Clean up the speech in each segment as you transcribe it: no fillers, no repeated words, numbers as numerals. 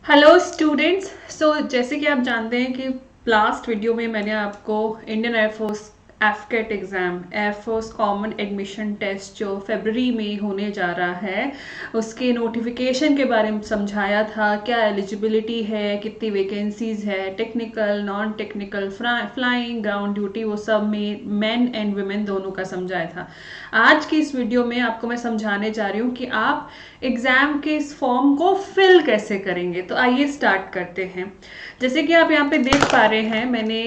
Hello students. जैसे कि आप जानते हैं कि लास्ट वीडियो में मैंने आपको Indian air force AFCAT exam air force common admission test जो फरवरी में होने जा रहा है उसके नोटिफिकेशन के बारे में समझाया था। क्या एलिजिबिलिटी है, कितनी वैकेंसीज है, technical non technical flying ground duty, वो सब में मेन एंड वुमेन दोनों का समझाया था। आज की इस वीडियो में आपको मैं समझाने जा रही हूँ कि आप एग्जाम के इस फॉर्म को फिल कैसे करेंगे। तो आइए स्टार्ट करते हैं। जैसे कि आप यहाँ पे देख पा रहे हैं, मैंने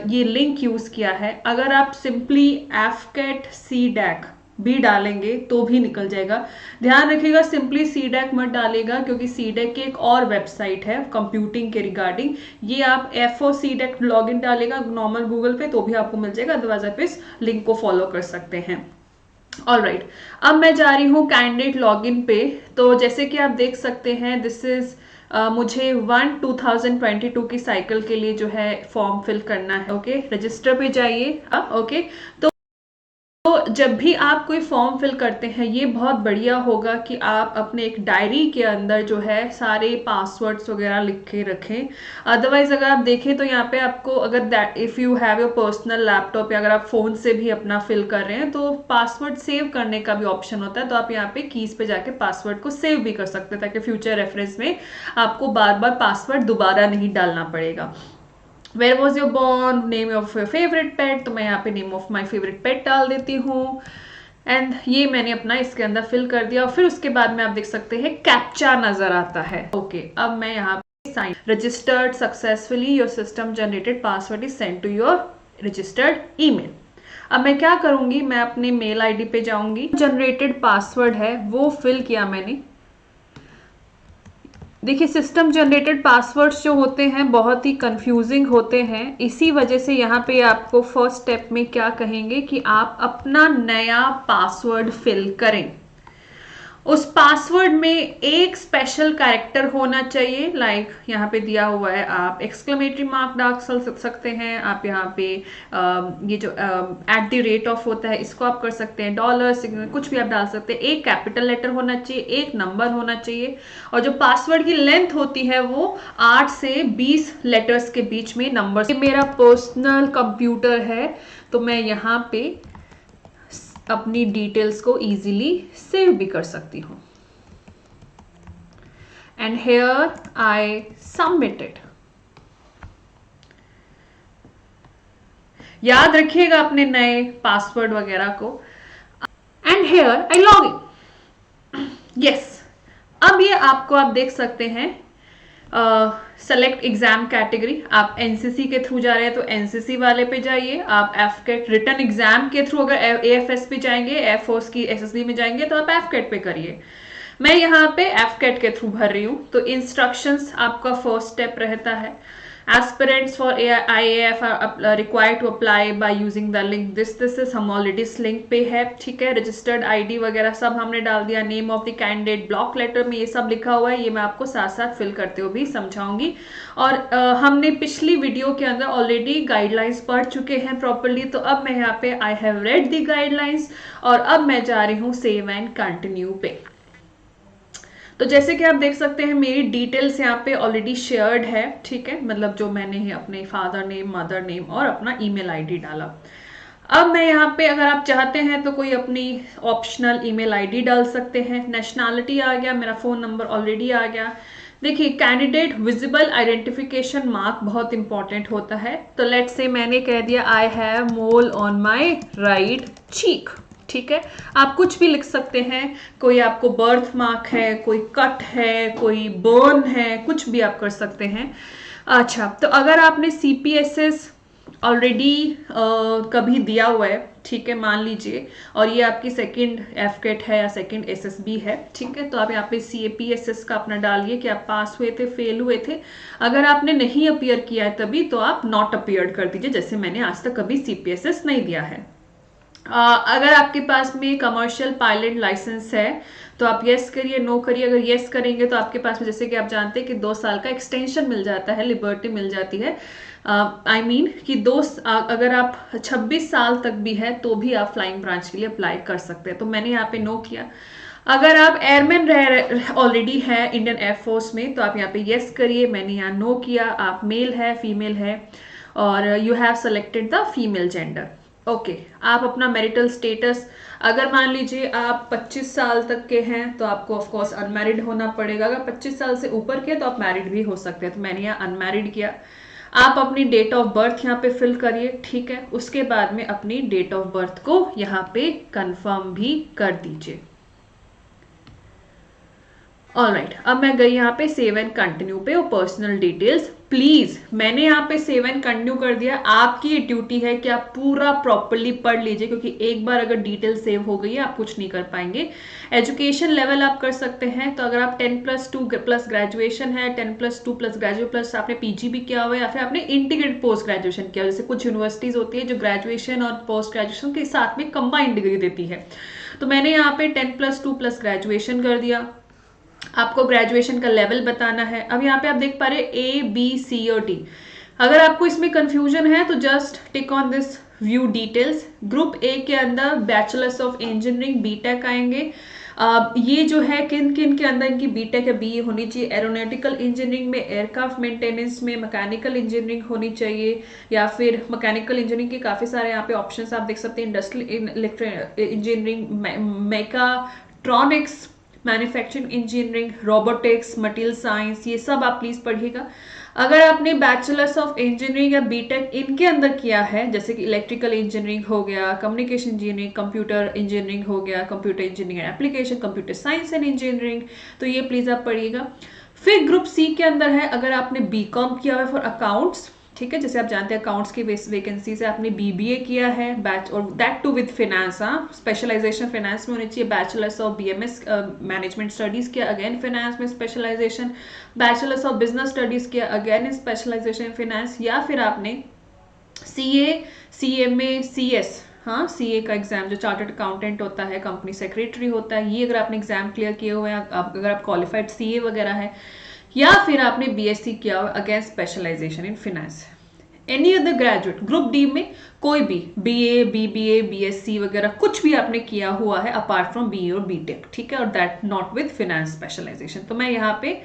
ये लिंक यूज किया है। अगर आप सिंपली एफकेट सी डैक भी डालेंगे तो भी निकल जाएगा। ध्यान रखिएगा, सिंपली सी डैक मत डालेगा, क्योंकि सी डैक की एक और वेबसाइट है कंप्यूटिंग के रिगार्डिंग। ये आप एफ सी डैक लॉग इन डालेगा नॉर्मल गूगल पे तो भी आपको मिल जाएगा, अदरवाइज आप इस लिंक को फॉलो कर सकते हैं। ऑलराइट, अब मैं जा रही हूँ कैंडिडेट लॉगिन पे। तो जैसे कि आप देख सकते हैं, दिस इज मुझे 1/2022 की साइकिल के लिए जो है फॉर्म फिल करना है। ओके, रजिस्टर पे जाइए अब। ओके, तो जब भी आप कोई फॉर्म फिल करते हैं, ये बहुत बढ़िया होगा कि आप अपने एक डायरी के अंदर जो है सारे पासवर्ड्स वगैरह लिख के रखें। अदरवाइज अगर आप देखें तो यहाँ पे आपको, अगर that if you have your personal laptop या अगर आप फ़ोन से भी अपना फिल कर रहे हैं तो पासवर्ड सेव करने का भी ऑप्शन होता है। तो आप यहाँ पे कीज़ पे जाके पासवर्ड को सेव भी कर सकते हैं, ताकि फ्यूचर रेफरेंस में आपको बार बार पासवर्ड दोबारा नहीं डालना पड़ेगा। Where was your born, name of your favourite pet, तो मैं यहाँ पे name of my favourite pet डाल देती हूँ। एंड ये मैंने अपना इसके अंदर फिल कर दिया। और फिर उसके बाद में आप देख सकते हैं कैप्चा नजर आता है। ओके, अब मैं यहाँ पे sign registered successfully, your system generated password is send to your registered email. अब मैं क्या करूंगी, मैं अपने मेल आईडी पे जाऊंगी। जनरेटेड पासवर्ड है वो फिल किया मैंने। देखिए, सिस्टम जनरेटेड पासवर्ड्स जो होते हैं बहुत ही कंफ्यूजिंग होते हैं। इसी वजह से यहाँ पे आपको फर्स्ट स्टेप में क्या कहेंगे कि आप अपना नया पासवर्ड फिल करें। उस पासवर्ड में एक स्पेशल कैरेक्टर होना चाहिए। लाइक यहाँ पे दिया हुआ है, आप एक्सक्लेमेटरी मार्क डाल सकते हैं। आप यहाँ पे ये जो @ ऑफ होता है इसको आप कर सकते हैं, डॉलर सिग्नल कुछ भी आप डाल सकते हैं। एक कैपिटल लेटर होना चाहिए, एक नंबर होना चाहिए, और जो पासवर्ड की लेंथ होती है वो 8 से 20 लेटर्स के बीच में नंबर। ये मेरा पर्सनल कंप्यूटर है, तो मैं यहाँ पे अपनी डिटेल्स को इजीली सेव भी कर सकती हूँ। And here I submitted. याद रखिएगा अपने नए पासवर्ड वगैरह को। And here I log in. Yes, अब ये आपको आप देख सकते हैं सेलेक्ट एग्जाम कैटेगरी। आप एनसीसी के थ्रू जा रहे हैं तो एनसीसी वाले पे जाइए। आप एफकेट रिटर्न एग्जाम के थ्रू अगर एएफएस पे जाएंगे, एयरफोर्स की एसएसबी में जाएंगे, तो आप एफकेट पे करिए। मैं यहाँ पे एफकेट के थ्रू भर रही हूँ। तो इंस्ट्रक्शंस आपका फर्स्ट स्टेप रहता है, aspirants for IAF are required to apply by using the link this is, हम ऑलरेडी इस लिंक पे है। ठीक है, रजिस्टर्ड आईडी वगैरह सब हमने डाल दिया, name of the candidate block letter में ये सब लिखा हुआ है। ये मैं आपको साथ साथ फिल करते हुए भी समझाऊंगी। और हमने पिछली वीडियो के अंदर ऑलरेडी गाइडलाइंस पढ़ चुके हैं प्रॉपरली। तो अब मैं यहाँ पे I have read the guidelines, और अब मैं जा रही हूँ सेव एंड कंटिन्यू पे। तो जैसे कि आप देख सकते हैं मेरी डिटेल्स यहाँ पे ऑलरेडी शेयर्ड है। ठीक है, मतलब जो मैंने अपने फादर नेम, मदर नेम और अपना ईमेल आईडी डाला। अब मैं यहाँ पे, अगर आप चाहते हैं तो कोई अपनी ऑप्शनल ईमेल आईडी डाल सकते हैं। नेशनैलिटी आ गया, मेरा फोन नंबर ऑलरेडी आ गया। देखिए, कैंडिडेट विजिबल आइडेंटिफिकेशन मार्क बहुत इंपॉर्टेंट होता है। तो लेट्स से मैंने कह दिया I have mole on my right cheek. ठीक है, आप कुछ भी लिख सकते हैं। कोई आपको बर्थ मार्क है, कोई कट है, कोई बर्न है, कुछ भी आप कर सकते हैं। अच्छा, तो अगर आपने सीपीएसएस ऑलरेडी कभी दिया हुआ है, ठीक है, मान लीजिए, और ये आपकी सेकंड एफकेट है या सेकंड एसएसबी है, ठीक है, तो आप यहाँ पे सीएपीएसएस का अपना डालिए कि आप पास हुए थे, फेल हुए थे। अगर आपने नहीं अपीयर किया है तभी, तो आप नॉट अपीयर्ड कर दीजिए, जैसे मैंने आज तक कभी सीपीएसएस नहीं दिया है। अगर आपके पास में कमर्शियल पायलट लाइसेंस है तो आप यस करिए, नो करिए। अगर यस करेंगे तो आपके पास में, जैसे कि आप जानते हैं कि 2 साल का एक्सटेंशन मिल जाता है, लिबर्टी मिल जाती है। आई मीन कि अगर आप 26 साल तक भी है तो भी आप फ्लाइंग ब्रांच के लिए अप्लाई कर सकते हैं। तो मैंने यहाँ पे नो किया। अगर आप एयरमैन ऑलरेडी है इंडियन एयरफोर्स में तो आप यहाँ पे यस करिए, मैंने यहाँ नो किया। आप मेल है फीमेल है और you have selected the female gender. Okay, आप अपना मैरिटल स्टेटस, अगर मान लीजिए आप 25 साल तक के हैं तो आपको ऑफ कोर्स अनमैरिड होना पड़ेगा। अगर 25 साल से ऊपर के तो आप मैरिड भी हो सकते हैं, तो मैंने यहाँ अनमैरिड किया। आप अपनी डेट ऑफ बर्थ यहाँ पे फिल करिए, ठीक है। उसके बाद में अपनी डेट ऑफ बर्थ को यहाँ पे कंफर्म भी कर दीजिए। ऑलराइट, अब मैं गई यहाँ पे सेव एंड कंटिन्यू पे और पर्सनल डिटेल्स प्लीज, मैंने यहाँ पे सेव एंड कंटिन्यू कर दिया। आपकी ड्यूटी है कि आप पूरा प्रॉपरली पढ़ लीजिए, क्योंकि एक बार अगर डिटेल सेव हो गई है आप कुछ नहीं कर पाएंगे। एजुकेशन लेवल आप कर सकते हैं, तो अगर आप 10+2+ ग्रेजुएशन है, 10+2+ ग्रेजुएट प्लस आपने पीजी भी किया हुआ है, या फिर आपने इंटीग्रेटेड पोस्ट ग्रेजुएशन किया, जैसे कुछ यूनिवर्सिटीज होती है जो ग्रेजुएशन और पोस्ट ग्रेजुएशन के साथ में कंबाइंड डिग्री देती है, तो मैंने यहाँ पे 10+2+ ग्रेजुएशन कर दिया। आपको ग्रेजुएशन का लेवल बताना है। अब यहाँ पे आप देख पा रहे ए बी सी और डी। अगर आपको इसमें कंफ्यूजन है तो just tick on this view details. Group A के अंदर बैचलर्स ऑफ इंजीनियरिंग बीटेक आएंगे। ये जो है किन किन के अंदर इनकी बीटेक या बीए होनी चाहिए, एरोनॉटिकल इंजीनियरिंग में, एयरक्राफ्ट मेंटेनेंस में, मैकेनिकल इंजीनियरिंग होनी चाहिए, या फिर मैकेनिकल इंजीनियरिंग के काफी सारे यहाँ पे ऑप्शंस आप देख सकते हैं, industrial engineering, mechatronics, manufacturing engineering, robotics, material science, ये सब आप प्लीज पढ़िएगा। अगर आपने बैचलर्स ऑफ इंजीनियरिंग या बीटेक इनके अंदर किया है, जैसे कि इलेक्ट्रिकल इंजीनियरिंग हो गया, कम्युनिकेशन इंजीनियरिंग, कंप्यूटर इंजीनियरिंग हो गया, computer engineering application, computer science and engineering, तो ये प्लीज आप पढ़िएगा। फिर ग्रुप सी के अंदर है, अगर आपने बीकॉम किया है फॉर अकाउंट्स, ठीक है, जैसे आप जानते हैं अकाउंट्स की वैकेंसी से आपने बीबीए किया है बैच, और that too with finance, specialisation finance में होनी चाहिए। Bachelors of BMS management studies किया, अगेन फाइनेंस में specialisation. Bachelors of business studies किया, again in specialisation in finance. या फिर आपने सीए, सीएमए, सीएस, हाँ सीए का एग्जाम जो चार्टर्ड अकाउंटेंट होता है, कंपनी सेक्रेटरी होता है, ये अगर आपने एग्जाम क्लियर किए हुए हैं, अगर आप क्वालिफाइड सीए वगैरह है, या फिर आपने बीएससी किया हुआ again specialization in finance. Any other graduate group D में कोई भी बीए, बीबीए, बीएससी वगैरह कुछ भी आपने किया हुआ है अपार्ट फ्रॉम बीए और बीटेक, ठीक है, और that not with finance specialization. तो मैं यहाँ पे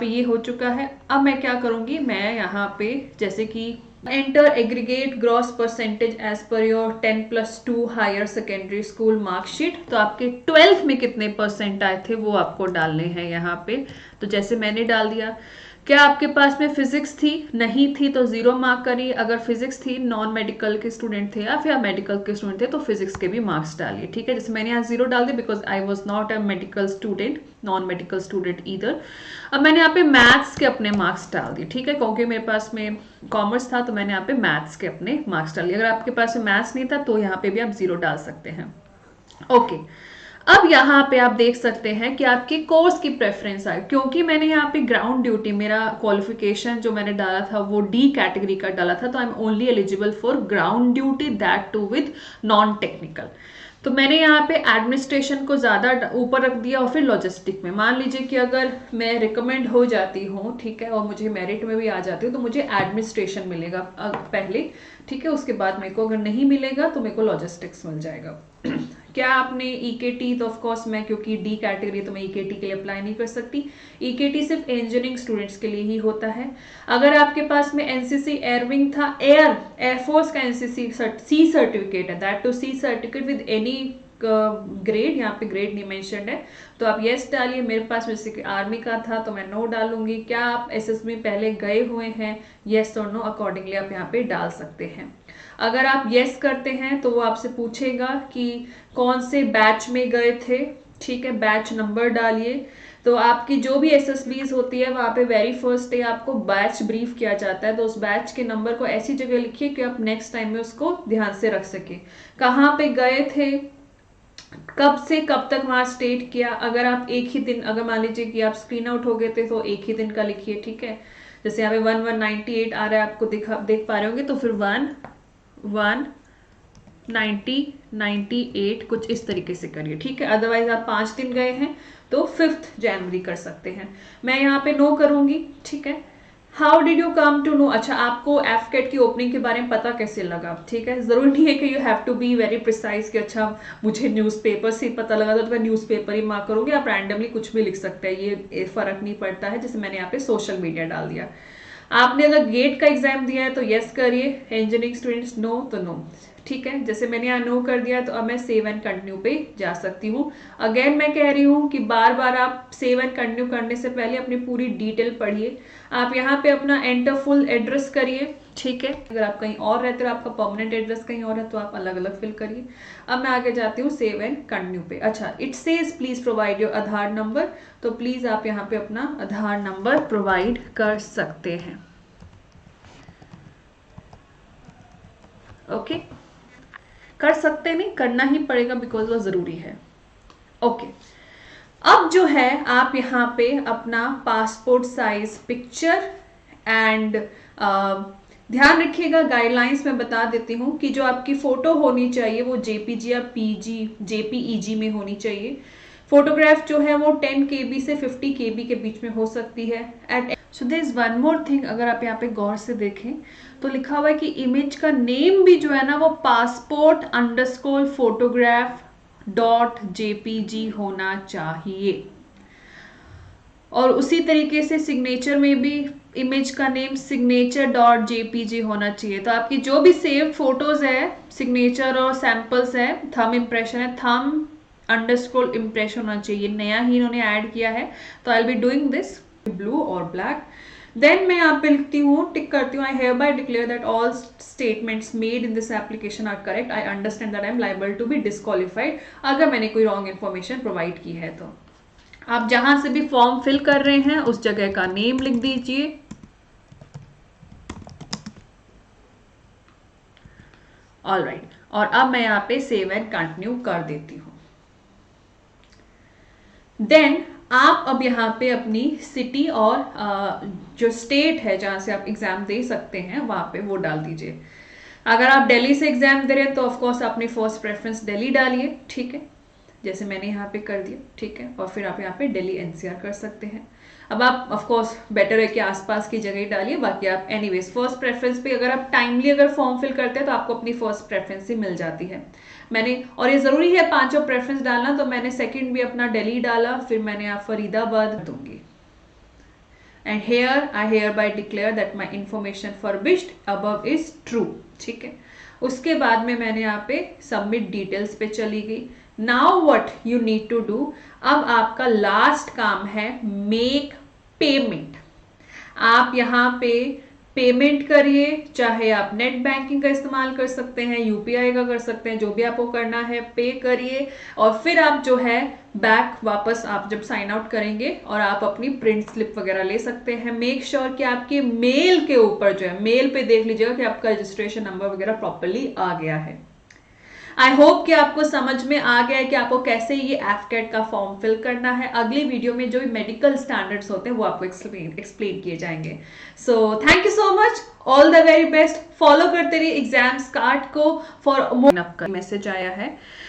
ये हो चुका है। अब मैं क्या करूंगी, मैं यहाँ पे जैसे कि enter aggregate gross percentage as per your 10+2 higher secondary school marksheet, तो आपके 12th में कितने परसेंट आए थे वो आपको डालने हैं यहाँ पे। तो जैसे मैंने डाल दिया। क्या आपके पास में फिजिक्स थी? नहीं थी तो 0 मार्क करिए। अगर फिजिक्स थी, नॉन मेडिकल के स्टूडेंट थे या फिर आप मेडिकल के स्टूडेंट थे तो फिजिक्स के भी मार्क्स डालिए, ठीक है। जैसे मैंने यहाँ 0 डाल दिया because I was not a medical student, non medical student either. अब मैंने यहाँ पे मैथ्स के अपने मार्क्स डाल दिए, ठीक है, क्योंकि मेरे पास में कॉमर्स था तो मैंने यहाँ पे मैथ्स के अपने मार्क्स डाल दिए। अगर आपके पास में मैथ्स नहीं था तो यहाँ पे भी आप 0 डाल सकते हैं। ओके, अब यहाँ पे आप देख सकते हैं कि आपके कोर्स की प्रेफरेंस आए, क्योंकि मैंने यहाँ पे ग्राउंड ड्यूटी, मेरा क्वालिफिकेशन जो मैंने डाला था वो डी कैटेगरी का डाला था, तो I am only eligible for ground duty, that too with non technical. तो मैंने यहाँ पे एडमिनिस्ट्रेशन को ज़्यादा ऊपर रख दिया और फिर लॉजिस्टिक में। मान लीजिए कि अगर मैं रिकमेंड हो जाती हूँ, ठीक है, और मुझे मेरिट में भी आ जाती हूँ तो मुझे एडमिनिस्ट्रेशन मिलेगा पहले, ठीक है, उसके बाद मेरे को अगर नहीं मिलेगा तो मेरे को लॉजिस्टिक्स मिल जाएगा। क्या आपने ईकेटी, तो ऑफ कोर्स मैं क्योंकि डी कैटेगरी तो मैं ईकेटी के लिए अप्लाई नहीं कर सकती। ईकेटी सिर्फ इंजीनियरिंग स्टूडेंट्स के लिए ही होता है। अगर आपके पास में एनसीसी एयरविंग था, एयरफोर्स का एनसीसी सी सर्टिफिकेट है, that too C certificate with any grade, यहाँ पे ग्रेड नहीं मेंशन्ड है तो आप यस डालिए। मेरे पास जैसे कि आर्मी का था तो मैं नो डालूंगी। क्या आप एसएसबी पहले गए हुए हैं, यस और नो अकॉर्डिंगली आप यहाँ पे डाल सकते हैं। अगर आप यस करते हैं तो वो आपसे पूछेगा कि कौन से बैच में गए थे, ठीक है, बैच नंबर डालिए। तो आपकी जो भी एसएसबीज होती है वहाँ पे वेरी फर्स्ट डे आपको बैच ब्रीफ किया जाता है, तो उस बैच के नंबर को ऐसी जगह लिखिए कि आप नेक्स्ट टाइम में उसको ध्यान से रख सके। कहाँ पे गए थे, कब से कब तक वहां स्टेट किया। अगर आप एक ही दिन, अगर मान लीजिए कि आप स्क्रीन आउट हो गए थे तो एक ही दिन का लिखिए, ठीक है। जैसे यहाँ पे 1198 आ रहा है, आपको देख पा रहे होंगे, तो फिर 1/90/98 कुछ इस तरीके से करिए, ठीक है। अदरवाइज आप 5 दिन गए हैं तो 5th जनवरी कर सकते हैं। मैं यहाँ पे नो करूंगी, ठीक है। How did you come to know, अच्छा आपको एफकेट की ओपनिंग के बारे में पता कैसे लगा, ठीक है, जरूरी नहीं है कि you have to be very precise कि अच्छा मुझे न्यूज़पेपर से पता लगा तो मैं न्यूज़पेपर ही मार्क करूंगी, आप रैंडमली कुछ भी लिख सकते हैं, ये फर्क नहीं पड़ता है। जैसे मैंने यहाँ पे सोशल मीडिया डाल दिया। आपने अगर गेट का एग्जाम दिया है तो यस करिए, इंजीनियरिंग स्टूडेंट्स नो तो नो, ठीक है। जैसे मैंने यहाँ नो कर दिया तो अब मैं सेव एंड कंटिन्यू पे जा सकती हूँ। अगेन मैं कह रही हूँ कि बार बार आप सेव एंड कंटिन्यू करने से पहले अपनी पूरी डिटेल पढ़िए। आप यहाँ पे अपना एंटर फुल एड्रेस करिए, ठीक है। अगर आप कहीं और रहते हो, आपका परमानेंट एड्रेस कहीं और है, तो आप अलग अलग फिल करिए। अब मैं आगे जाती हूँ सेव एंड कंटिन्यू पे। अच्छा, it says please provide your Aadhaar number, तो प्लीज आप यहाँ पे अपना आधार नंबर प्रोवाइड कर सकते हैं। ओके, कर सकते नहीं, करना ही पड़ेगा बिकॉज वो जरूरी है। ओके, अब जो है आप यहाँ पे अपना पासपोर्ट साइज पिक्चर एंड ध्यान रखिएगा, गाइडलाइंस में बता देती हूँ कि जो आपकी फोटो होनी चाहिए वो जेपीजी या पीजी जेपीईजी में होनी चाहिए। फोटोग्राफ जो है वो 10 KB से 50 KB के बीच में हो सकती है। At so there is one more thing, अगर आप यहाँ पे गौर से देखें तो लिखा हुआ है कि इमेज का नेम भी जो है ना वो passport_photograph.jpg होना चाहिए। और उसी तरीके से सिग्नेचर में भी इमेज का नेम signature.jpg होना चाहिए। तो आपकी जो भी सेव फोटोज है, सिग्नेचर और सैंपल्स है, थंब इम्प्रेशन है, थंब अंडरस्कोर इम्प्रेशन होना चाहिए। नया ही इन्होंने ऐड किया है, तो I will be doing this blue और ब्लैक। देन मैं यहाँ पे लिखती हूँ, टिक करती हूँ, I hereby declare that all statements made in this application are correct, I understand that I am liable to be disqualified, अगर मैंने कोई रॉन्ग इन्फॉर्मेशन प्रोवाइड की है तो। आप जहां से भी फॉर्म फिल कर रहे हैं उस जगह का नेम लिख दीजिए। ऑलराइट, और अब मैं यहाँ पे सेव एंड कंटिन्यू कर देती हूँ। देन आप अब यहाँ पे अपनी सिटी और जो स्टेट है जहां से आप एग्जाम दे सकते हैं वहां पे वो डाल दीजिए। अगर आप दिल्ली से एग्जाम दे रहे हैं तो ऑफकोर्स अपनी फर्स्ट प्रेफरेंस दिल्ली डालिए, ठीक है, जैसे मैंने यहाँ पे कर दिया, ठीक है। और फिर आप यहाँ पे दिल्ली एनसीआर कर सकते हैं। अब आप ऑफकोर्स बेटर है कि आसपास की जगह ही डालिए, बाकी आप एनीवेज फर्स्ट प्रेफरेंस पे अगर आप टाइमली अगर फॉर्म फिल करते हैं तो आपको अपनी फर्स्ट प्रेफरेंस ही मिल जाती है। मैंने, और ये जरूरी है पांचों प्रेफरेंस डालना, तो मैंने सेकंड भी अपना दिल्ली डाला, फिर मैंने यहाँ फरीदाबाद दूंगी। And here I hereby declare that my information furbished above is true, ठीक है। उसके बाद में मैंने यहाँ पे सबमिट डिटेल्स पे चली गई। Now what you need to do, अब आपका लास्ट काम है मेक पेमेंट। आप यहाँ पे पेमेंट करिए, चाहे आप नेट बैंकिंग का इस्तेमाल कर सकते हैं, यूपीआई का कर सकते हैं, जो भी आपको करना है पे करिए। और फिर आप जो है बैक वापस आप जब साइन आउट करेंगे और आप अपनी प्रिंट स्लिप वगैरह ले सकते हैं। मेक श्योर कि आपके मेल के ऊपर जो है, मेल पे देख लीजिएगा कि आपका रजिस्ट्रेशन नंबर वगैरह प्रॉपरली आ गया है। आई होप कि आपको समझ में आ गया है कि आपको कैसे ये एफकेट का फॉर्म फिल करना है। अगली वीडियो में जो भी मेडिकल स्टैंडर्ड्स होते हैं वो आपको एक्सप्लेन किए जाएंगे। So thank you so much, all the very best. Follow करते रहिए एग्जाम्स कार्ड को फॉर मोर। मैसेज आया है